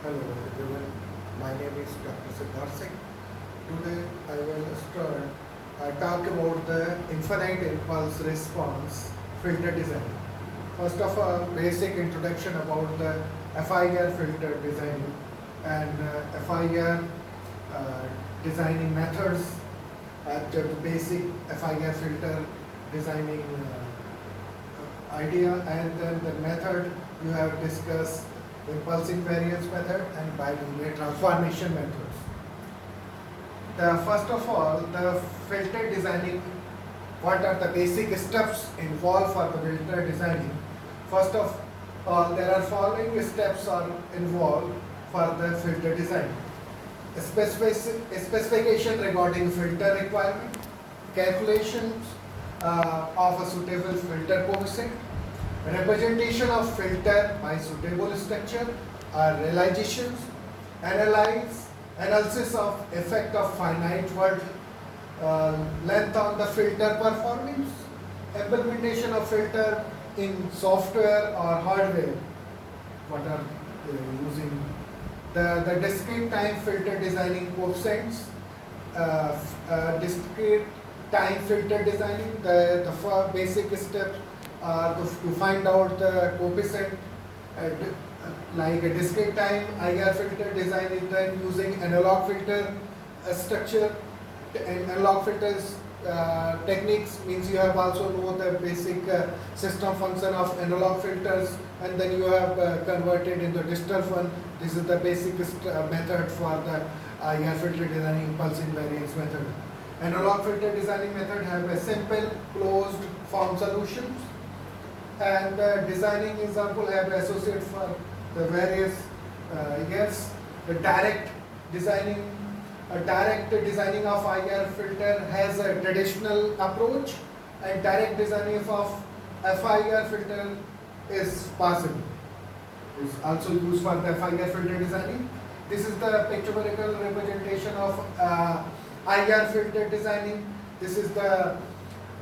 Hello everyone, my name is Dr. Siddharth Singh. Today I will talk about the infinite impulse response filter design. First of all, basic introduction about the FIR filter design and FIR uh, designing methods, the basic FIR filter designing idea, and then the method you have discussed, impulse invariance method and bilinear transformation methods. First of all, the filter designing, what are the basic steps involved for the filter designing? First of all, there are following steps are involved for the filter design. Specification regarding filter requirement, calculations of a suitable filter coefficient, representation of filter by suitable structure or realizations, analysis of effect of finite word length on the filter performance, implementation of filter in software or hardware, what are using the discrete time filter designing coefficients, discrete time filter designing, the four basic steps to find out the coefficient, like a discrete time IR filter design is done using analog filter structure. And analog filters techniques means you have also know the basic system function of analog filters, and then you have converted into digital one. This is the basic method for the IR filter designing impulse invariance method. Analog filter designing method have a simple closed form solutions, and designing example have associated for the various years. The direct designing of IR filter has a traditional approach, and direct designing of FIR filter is possible. Is also used for the FIR filter designing. This is the pictorial representation of IR filter designing. This is the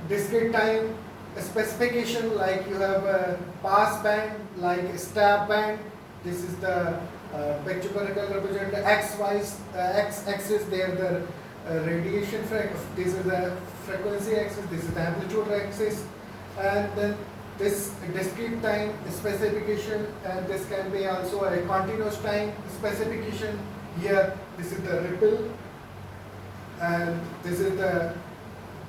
discrete time specification, like you have a pass band, like stop band. This is the pictorial represent x-axis. There the radiation this is the frequency axis. This is the amplitude axis, and then this discrete time specification, and this can be also a continuous time specification. Here, this is the ripple, and this is the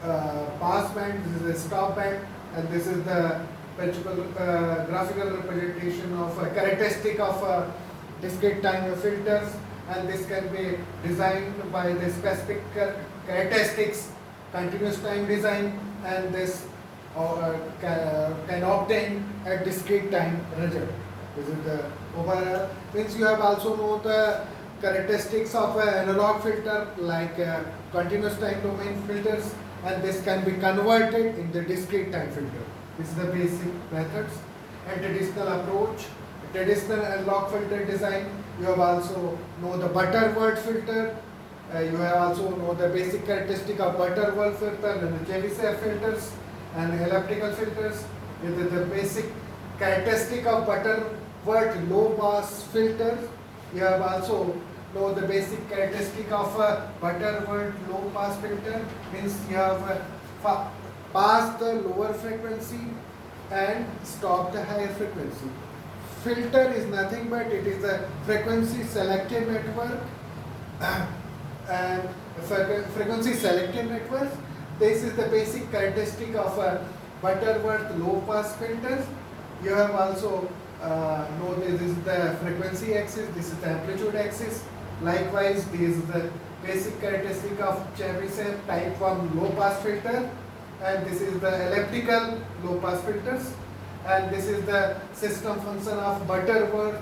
pass band. This is the stop band, and this is the graphical representation of a characteristic of discrete time filters, and this can be designed by the specific characteristics, continuous time design, and this can obtain a discrete time result. This is the overall. Means you have also know the characteristics of an analog filter, like continuous time domain filters, and this can be converted in the discrete time filter. This is the basic methods. And traditional approach, traditional analog filter design, you have also know the Butterworth filter, you have also know the basic characteristic of Butterworth filter and the Chebyshev filters and elliptical filters. With the basic characteristic of Butterworth low pass filters, you have also know the basic characteristic of Butterworth low pass filter. Means you have pass the lower frequency and stop the higher frequency. Filter is nothing but it is a frequency selective network and frequency selective network. This is the basic characteristic of a Butterworth low pass filters. You have also know this is the frequency axis, this is the amplitude axis. Likewise, this is the basic characteristic of Chebyshev type 1 low pass filter, and this is the elliptical low pass filters, and this is the system function of Butterworth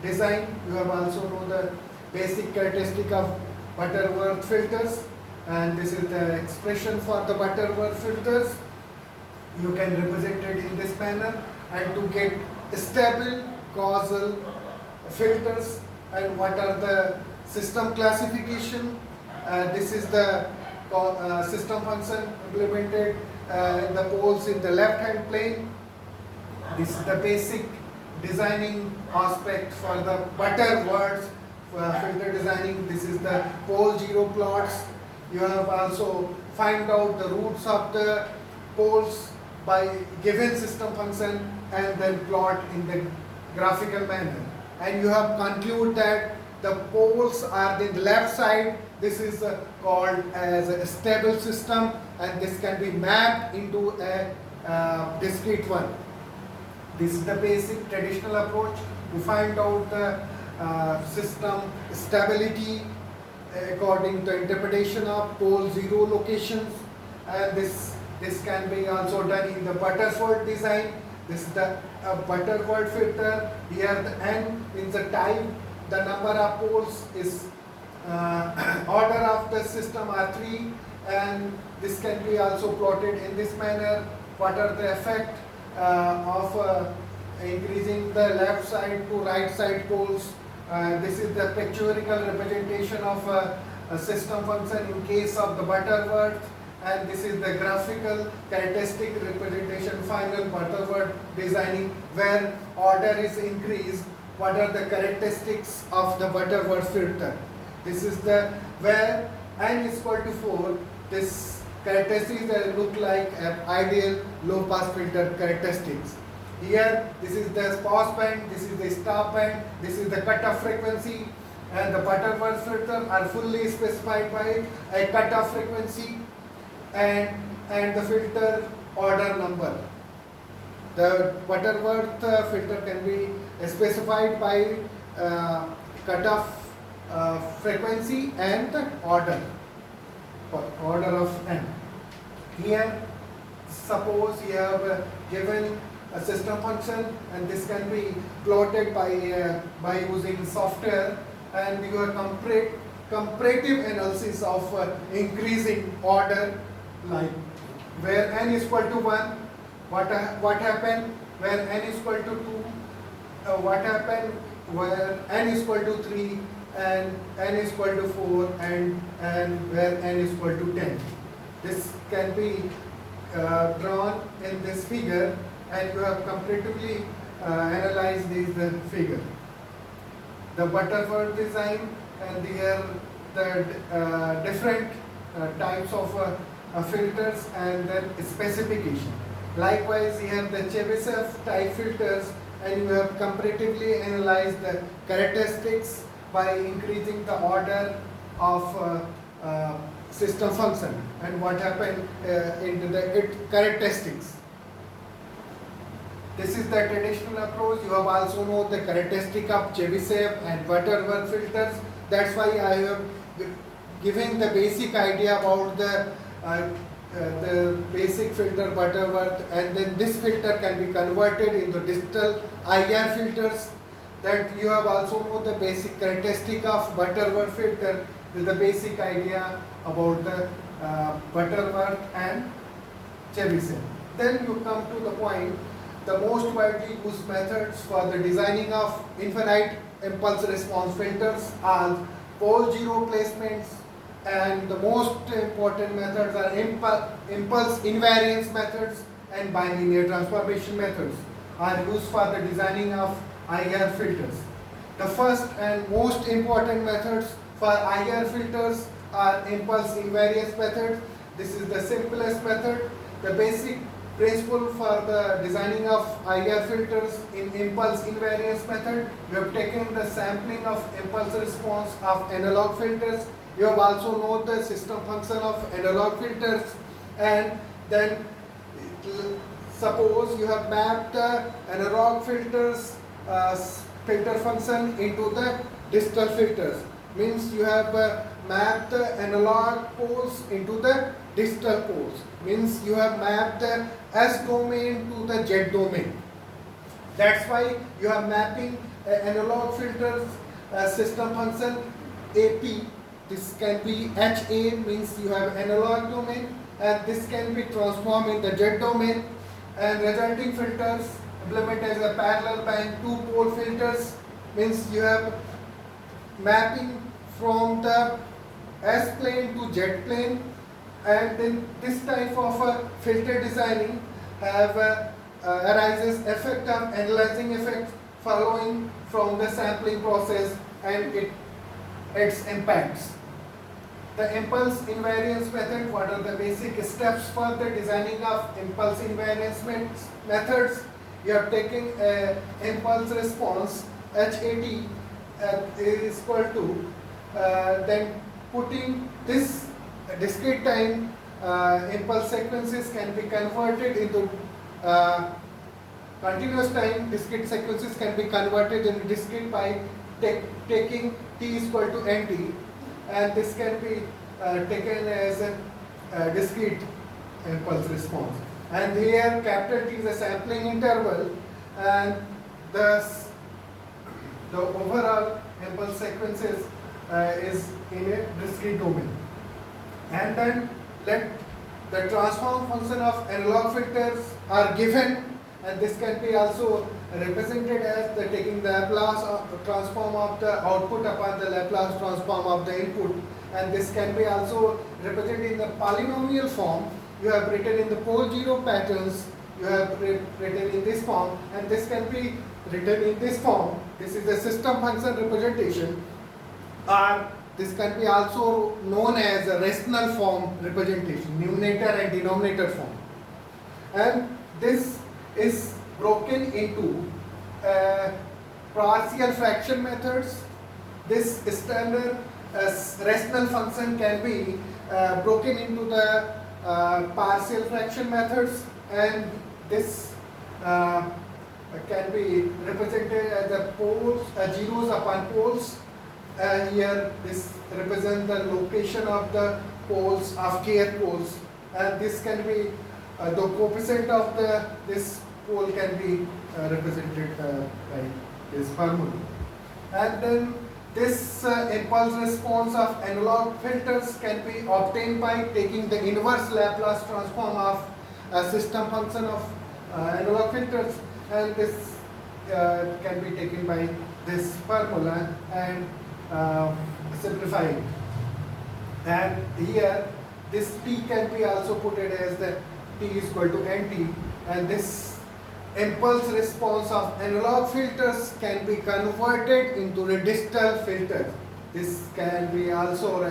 design. You have also know the basic characteristic of Butterworth filters, and this is the expression for the Butterworth filters. You can represent it in this manner, and to get stable causal filters. And what are the system classification? This is the system function implemented in the poles in the left hand plane. This is the basic designing aspect for the Butterworth filter designing. This is the pole zero plots. You have also find out the roots of the poles by given system function and then plot in the graphical manner. And you have conclude that the poles are in the left side. This is called as a stable system, and this can be mapped into a discrete one. This is the basic traditional approach to find out the system stability according to interpretation of pole zero locations, and this can be also done in the Butterworth design. This is the Butterworth filter. Here the n is the time, the number of poles is order of the system are 3, and this can be also plotted in this manner. What are the effect of increasing the left side to right side poles? This is the pictorial representation of a system function in case of the Butterworth, and this is the graphical characteristic representation final Butterworth designing where order is increased. What are the characteristics of the Butterworth filter? This is the where n is equal to 4. This characteristics that look like an ideal low pass filter characteristics. Here, this is the pass band, this is the stop band, this is the cutoff frequency, and the Butterworth filter are fully specified by a cutoff frequency and the filter order number. The Butterworth filter can be specified by cutoff frequency and the order of n. Here, suppose you have given a system function, and this can be plotted by using software, and you are comparative analysis of increasing order, like where n is equal to 1, what happened when n is equal to 2, what happened where n is equal to 3, and n is equal to 4, and where n is equal to 10. This can be drawn in this figure, and you have comparatively analyzed this figure. The Butterworth design, and here the different types of filters and their specification. Likewise, here the Chebyshev type filters, and you have comparatively analyzed the characteristics by increasing the order of system function and what happened into the characteristics. This is the traditional approach. You have also know the characteristic of Chebyshev and Butterworth filters. That's why I have given the basic idea about the basic filter Butterworth, and then this filter can be converted into digital IR filters. That you have also know the basic characteristic of Butterworth filter with the basic idea about the Butterworth and Chebyshev. Then you come to the point, the most widely used methods for the designing of infinite impulse response filters are pole zero placements, and the most important methods are impulse invariance methods and bilinear transformation methods are used for the designing of IR filters. The first and most important methods for IR filters are impulse invariance method. This is the simplest method. The basic principle for the designing of IR filters in impulse invariance method, you have taken the sampling of impulse response of analog filters. You have also known the system function of analog filters, and then suppose you have mapped the analog filters filter function into the digital filters. Means you have mapped the analog poles into the digital poles. Means you have mapped the S domain to the Z domain. That's why you are mapping analog filters system function AP. This can be HA, means you have analog domain, and this can be transformed in the Z domain, and resulting filters implement as a parallel band two pole filters. Means you have mapping from the S plane to Z plane, and then this type of filter designing have arises effect of analyzing effect following from the sampling process and its impacts. The impulse invariance method, what are the basic steps for the designing of impulse invariance methods? You are taking a impulse response HAT is equal to then putting this discrete time impulse sequences can be converted into continuous time discrete sequences can be converted into discrete by taking t is equal to nt, and this can be taken as a discrete impulse response. And here capital T is a sampling interval, and thus the overall impulse sequences is in a discrete domain. And then let the transform function of analog filters are given, and this can be also represented as the taking the Laplace transform of the output upon the Laplace transform of the input, and this can be also represented in the polynomial form. You have written in the pole zero patterns, you have written in this form, and this can be written in this form. This is the system function representation, or this can be also known as a rational form representation, numerator and denominator form. And this is broken into partial fraction methods. This standard rational function can be broken into the partial fraction methods, and this can be represented as the poles, zeros upon poles. Here this represents the location of the poles of kth poles, and this can be the coefficient of this pole can be represented by this formula. And then this impulse response of analog filters can be obtained by taking the inverse Laplace transform of a system function of analog filters, and this can be taken by this formula and simplifying. And here this T can be also put it as the T is equal to NT, and this impulse response of analog filters can be converted into a digital filter. This can be also a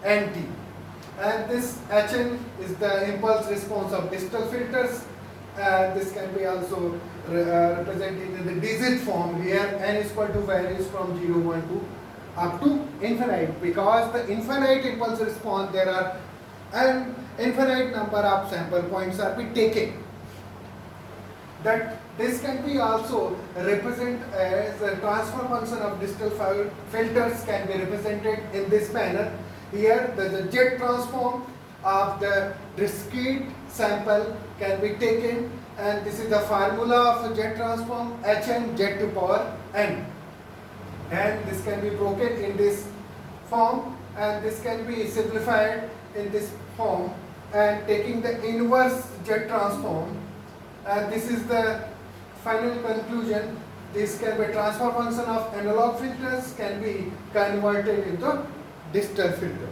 HNT, and this HN is the impulse response of digital filters. This can be also represented in the digit form. Here n is equal to values from 0, 1 to up to infinite, because the infinite impulse response there are an infinite number of sample points are be taken. That this can be also represented as a transfer function of digital filters can be represented in this manner. Here the jet transform of the discrete sample can be taken, and this is the formula of a jet transform Hn jet to power n, and this can be broken in this form, and this can be simplified in this form, and taking the inverse jet transform, and this is the final conclusion. This can be transfer function of analog filters can be converted into digital filter.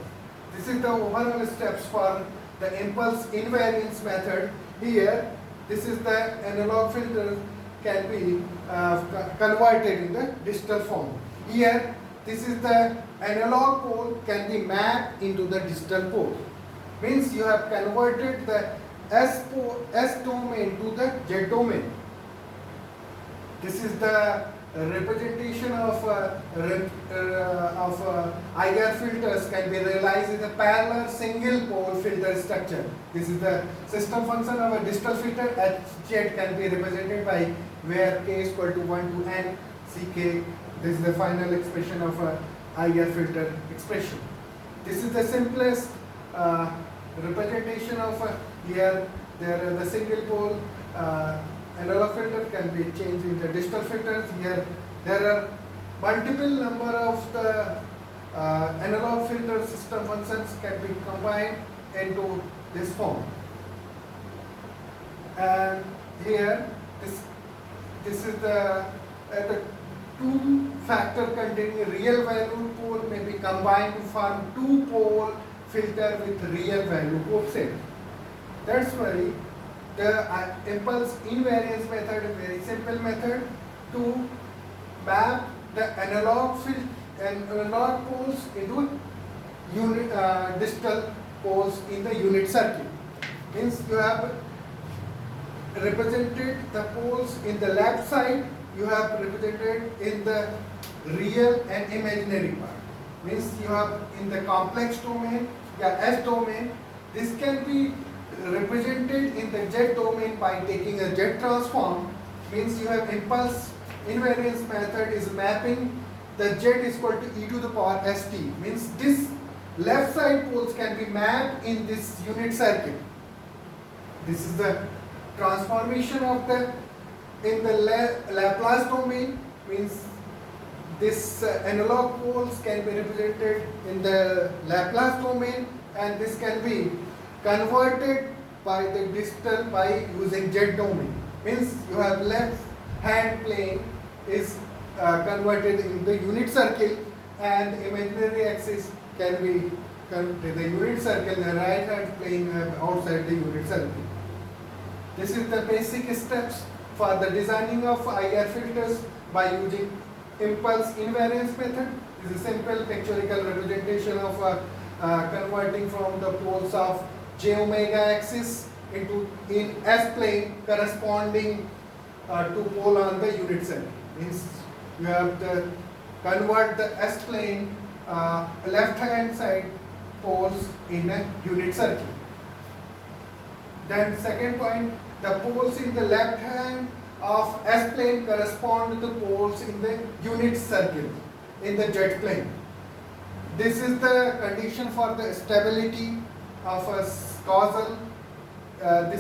This is the overall steps for the impulse invariance method. Here this is the analog filter can be converted in the digital form. Here this is the analog pole can be mapped into the digital pole. Means you have converted the S domain to the Z domain. This is the representation of IR filters can be realized in a parallel single pole filter structure. This is the system function of a digital filter. Hz can be represented by where k is equal to 1 to n ck. This is the final expression of a IR filter expression. This is the simplest representation of here. There the single pole analog filter can be changed into digital filters. Here there are multiple number of the analog filter system functions can be combined into this form. And here this is the two factor containing real value pole may be combined to form two pole filter with real value coefficient. That's why the impulse invariance method is a very simple method. to map the analog poles into digital poles in the unit circuit. Means you have represented the poles in the left side, you have represented in the real and imaginary part. Means you have in the complex domain, S domain, this can be represented in the Z domain by taking a Z transform. Means you have impulse invariance method is mapping the Z is equal to e to the power st. Means this left side poles can be mapped in this unit circuit. This is the transformation of the in the Laplace domain. Means this analog poles can be represented in the Laplace domain, and this can be converted by the digital by using Z domain. Means you have left hand plane is converted in the unit circle, and the imaginary axis can be the unit circle, the right hand plane outside the unit circle. This is the basic steps for the designing of IR filters by using impulse invariance method. This is a simple pictorial representation of converting from the poles of j omega axis into in S plane corresponding to pole on the unit circle. Means you have to convert the S plane left hand side poles in a unit circle. Then second point, the poles in the left hand of S plane correspond to the poles in the unit circle in the Z plane. This is the condition for the stability of a causal. The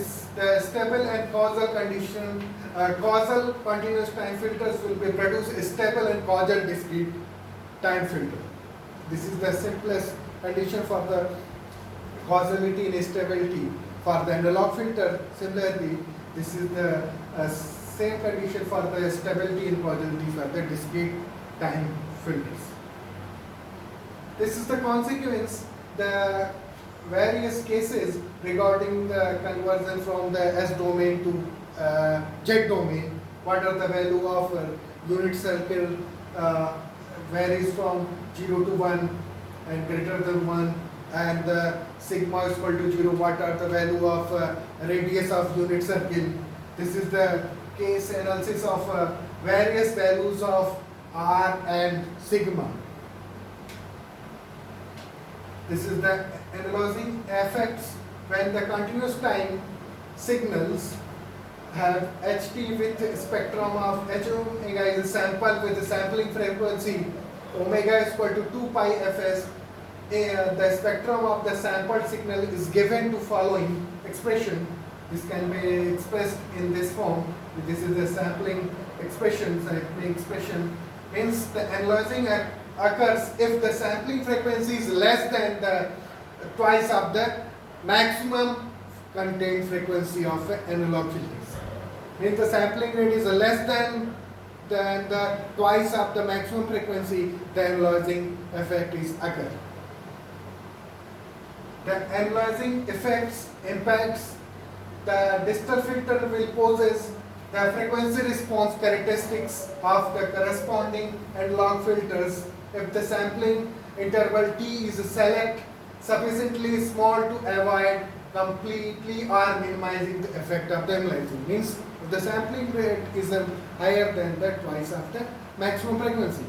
stable and causal condition, causal continuous time filters will be produce a stable and causal discrete time filter. This is the simplest condition for the causality and stability for the analog filter. Similarly, this is the same condition for the stability and causality for the discrete time filters. This is the consequence, the various cases regarding the conversion from the S domain to Z domain. What are the value of unit circle varies from 0 to 1 and greater than 1, and sigma is equal to 0. What are the value of radius of unit circle? This is the case analysis of various values of R and sigma. This is the analyzing effects when the continuous time signals have ht with spectrum of h omega is a sample with a sampling frequency omega is equal to 2 pi fs. The spectrum of the sampled signal is given to following expression. This can be expressed in this form. This is the sampling expression. Sampling expression means the analyzing occurs if the sampling frequency is less than the twice of the maximum contained frequency of analog filters. Means the sampling rate is less than the twice of the maximum frequency, the analyzing effect is occur. The analyzing effects impacts the digital filter will possess the frequency response characteristics of the corresponding analog filters if the sampling interval t is select sufficiently small to avoid completely or minimizing the effect of the analyzing. Means if the sampling rate is higher than the twice of the maximum frequency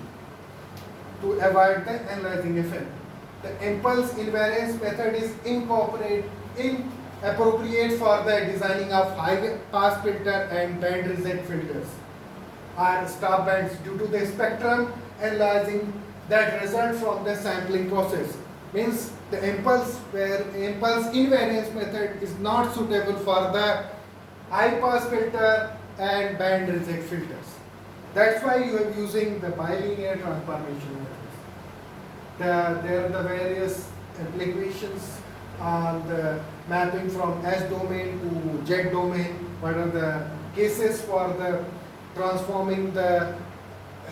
to avoid the analyzing effect. The impulse invariance method is inappropriate for the designing of high pass filter and band reject filters or stop bands due to the spectrum analyzing that result from the sampling process. Means the impulse invariance method is not suitable for the high pass filter and band reject filters. That's why you are using the bilinear transformation methods. There are the various applications on the mapping from S domain to Z domain. What are the cases for the transforming the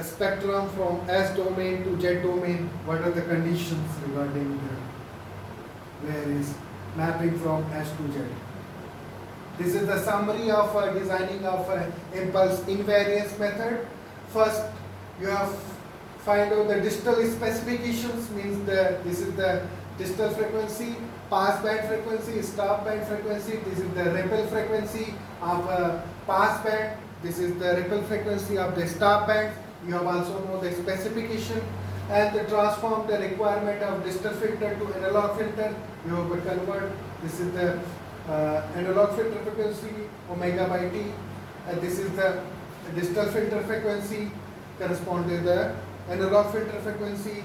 spectrum from S domain to Z domain? What are the conditions regarding the various mapping from S to Z? This is the summary of designing of impulse invariance method. First, you have find out the digital specifications, means this is the digital frequency, pass band frequency, stop band frequency. This is the ripple frequency of pass band. This is the ripple frequency of the stop band. You have also know the specification and the transform the requirement of digital filter to analog filter. You have to convert. This is the analog filter frequency omega by t. This is the digital filter frequency correspond to the analog filter frequency.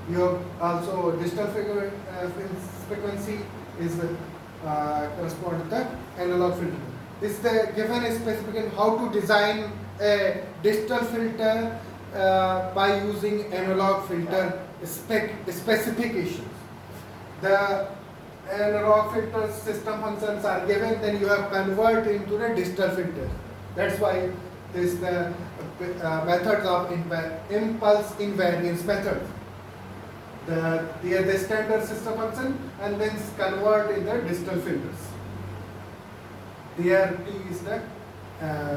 You have also digital frequency is correspond to the analog filter. This is the given specification how to design a digital filter by using analog filter specifications. The analog filter system functions are given, then you have convert into the digital filter. That's why this the methods of impulse invariance method. The standard system function and then convert in the digital filters. There T is the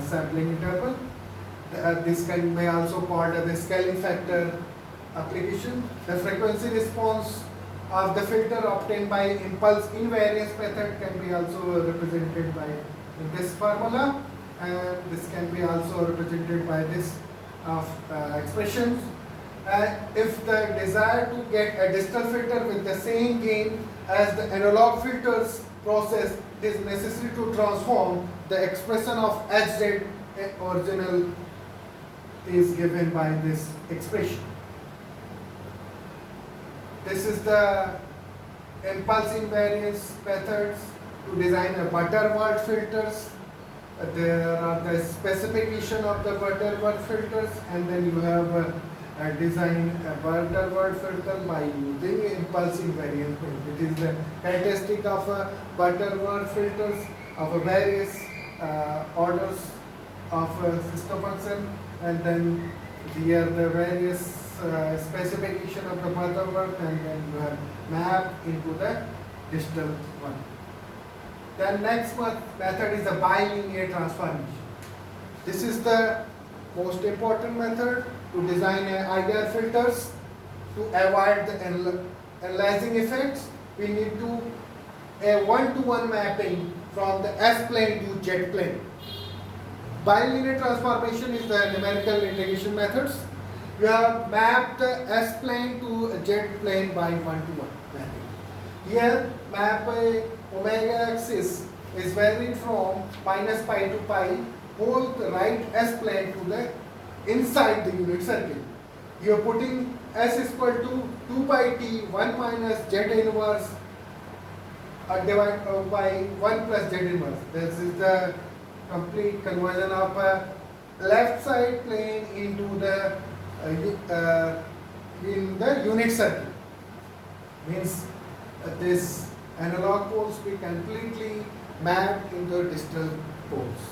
sampling interval. This may also called the scaling factor application. The frequency response of the filter obtained by impulse invariance method can be also represented by this formula, and this can be also represented by this expressions. If the desire to get a digital filter with the same gain as the analog filters process, it is necessary to transform the expression of Hz original is given by this expression. This is the impulse invariance methods to design a Butterworth filters. There are the specification of the Butterworth filters, and then you have design a Butterworth filter by using impulse invariance. It is the characteristic of Butterworth filters of various orders of system function, and then here the various specification of the Butterworth, and then you have mapped into the digital one. The next method is the bilinear transformation. This is the most important method to design IR filters. To avoid the aliasing effects, we need to a one-to-one mapping from the S plane to Z plane. Bilinear transformation is the numerical integration methods. You have mapped the S plane to Z plane by one-to-one mapping. Here, map omega axis is varied from minus pi to pi. Hold the right S plane to the inside the unit circle. You are putting S is equal to 2 pi t 1 minus Z inverse divided by 1 plus Z inverse. This is the complete conversion of left side plane into the in the unit circle. Means this analog poles be completely mapped into digital poles.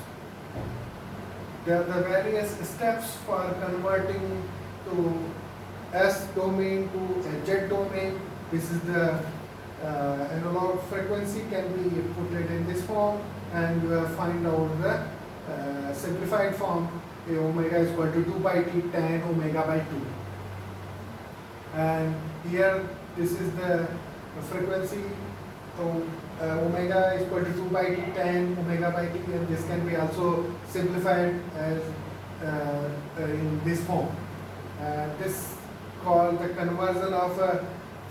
There are the various steps for converting to S domain to a Z domain. This is the analog frequency can be put it in this form, and you find out the simplified form. Omega is equal to 2 pi t tan omega by 2. And here this is the frequency. So omega is equal to 2 pi t tan omega by t, and this can be also simplified as in this form. This called the conversion of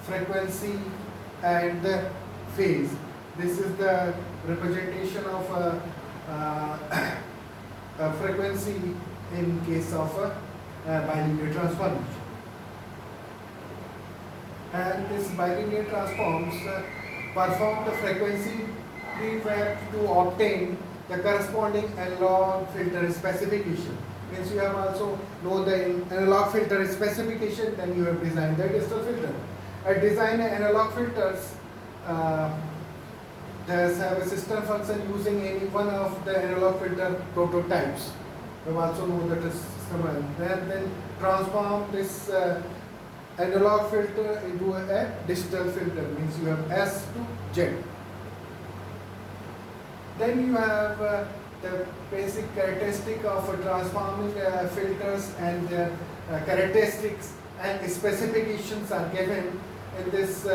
frequency and the phase. This is the representation of frequency in case of bilinear transformation. And this bilinear transforms perform the frequency prefab to obtain the corresponding analog filter specification. Means you have also know the analog filter specification, then you have designed the digital filter. Design analog filters have a system function using any one of the analog filter prototypes. You also know that is system, and then transform this analog filter into a digital filter. Means you have S to Z. Then you have the basic characteristic of transforming filters and their characteristics and specifications are given in this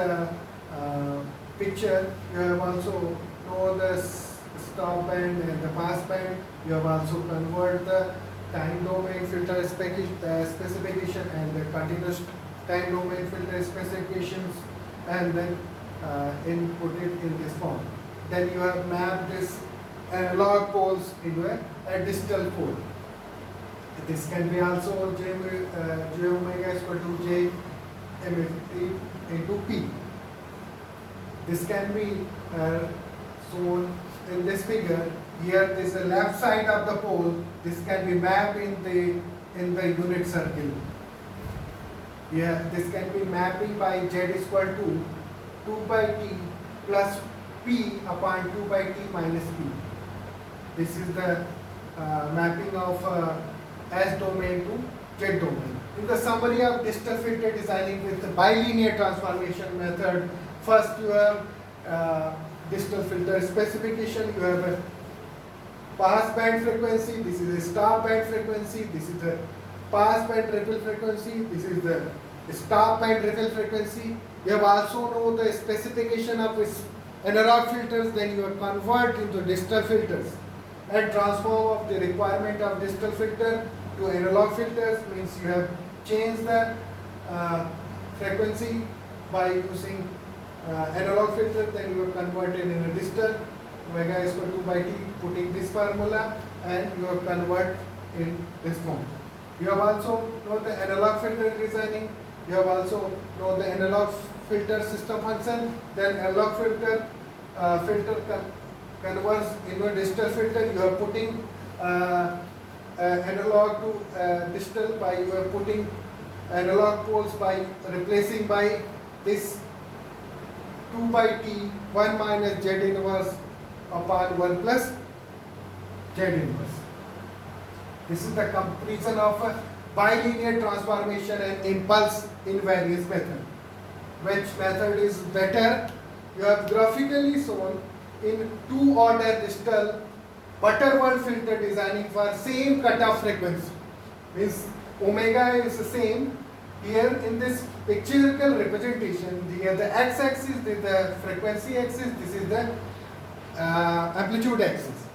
picture. You have also know the stop band and the pass band. You have also convert the time domain filter specification and the continuous time domain filter specifications, and then input it in this form. Then you have mapped this analog poles into a digital pole. This can be also j omega is equal to j into p. This can be shown in this figure. Here, this is the left side of the pole. This can be mapped in the unit circle. Here, this can be mapping by z is equal to 2 by t plus p upon 2 by t minus p. This is the mapping of S domain to Z domain. In the summary of digital filter designing with the bilinear transformation method, first you have digital filter specification. You have a pass band frequency. This is a stop band frequency. This is the pass band ripple frequency. This is the stop band ripple frequency. You have also know the specification of analog filters. Then you convert into digital filters and transform of the requirement of digital filter to analog filters. Means you have changed the frequency by using analog filter. Then you have converted in a digital. Omega is equal to 2 by t, putting this formula, and you have convert in this form. You have also know the analog filter designing. You have also know the analog filter system function. Then analog filter converts into a digital filter. You are putting analog to digital by you are putting analog poles by replacing by this 2 by t 1 minus z inverse upon 1 plus z inverse. This is the comparison of bilinear transformation and impulse invariance method. Which method is better? You have graphically shown in 2-order digital Butterworth filter designing for same cutoff frequency. Means omega is the same. Here in this pictorial representation, here the x-axis is the frequency axis, this is the amplitude axis.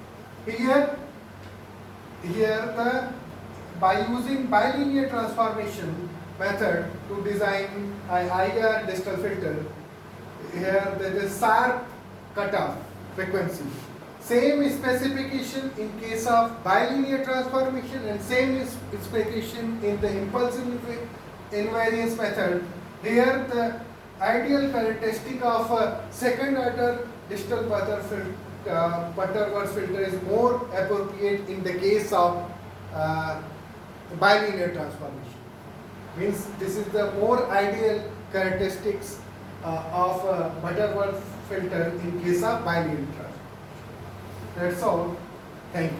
Here by using bilinear transformation method to design IR digital filter, here there is sharp cutoff frequency. Same specification in case of bilinear transformation and same specification in the impulse invariance method. Here the ideal characteristic of second order digital Butterworth filter is more appropriate in the case of bilinear transformation. Means this is the more ideal characteristics of Butterworth filter in case of bilinear transformation. That's all. Thank you.